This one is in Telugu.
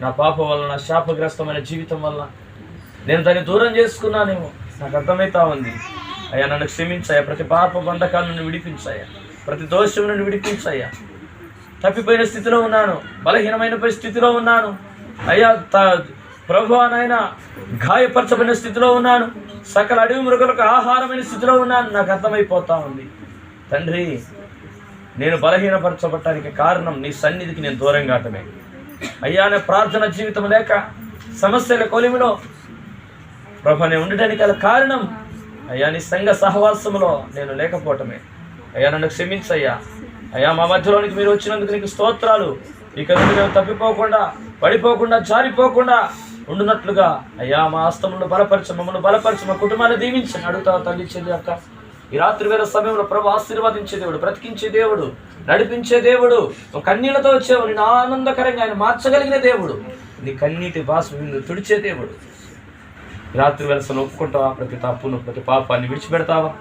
నా పాపం వల్ల, నా శాపగ్రస్తమైన జీవితం వల్ల నేను దాన్ని దూరం చేసుకున్నానేమో నాకు అర్థమవుతా ఉంది. అయ్యా నన్ను క్షమించాయా, ప్రతి పాప బంధకాల నుండి విడిపించాయా, ప్రతి దోషం నుండి విడిపించాయా. తప్పిపోయిన స్థితిలో ఉన్నాను, బలహీనమైన స్థితిలో ఉన్నాను అయ్యా. ప్రభువా నాయనా, గాయపరచబడిన స్థితిలో ఉన్నాను, సకల అడవి మృగాలకు ఆహారమైన స్థితిలో ఉన్నాను. నాకు అర్థమైపోతా ఉంది తండ్రి, నేను బలహీనపరచబడటానికి కారణం నీ సన్నిధికి నేను దూరం కావటమే అయ్యా. నా ప్రార్థన జీవితం లేక, సమస్యల కొలిమిలో ప్రభు నేను ఉండటానికి గల కారణం అయ్యా నీ సంఘ సహవాసంలో నేను లేకపోవటమే అయ్యా. నన్ను క్షమించయ్యా అయ్యా. మా మధ్యలోనికి మీరు వచ్చినందుకు నీకు స్తోత్రాలు. ఇక మేము తప్పిపోకుండా, పడిపోకుండా, జారిపోకుండా ఉండునట్లుగా అయ్యా మా హస్తములను బలపరచు, మమ్మల్ని బలపరచు, మా కుటుంబాన్ని దీవించని అడుగుతావు తల్లించేది అక్క. ఈ రాత్రి వేళ సమయంలో ప్రభు ఆశీర్వాదించే దేవుడు, బ్రతికించే దేవుడు, నడిపించే దేవుడు, కన్నీళ్లతో వచ్చేవాడు, నేను ఆనందకరంగా ఆయన మార్చగలిగిన దేవుడు, నీ కన్నీటి బాష్ప తుడిచే దేవుడు. రాత్రి వేళ ఒప్పుకుంటావా? ప్రతి తప్పును, ప్రతి పాపాన్ని విడిచిపెడతావా?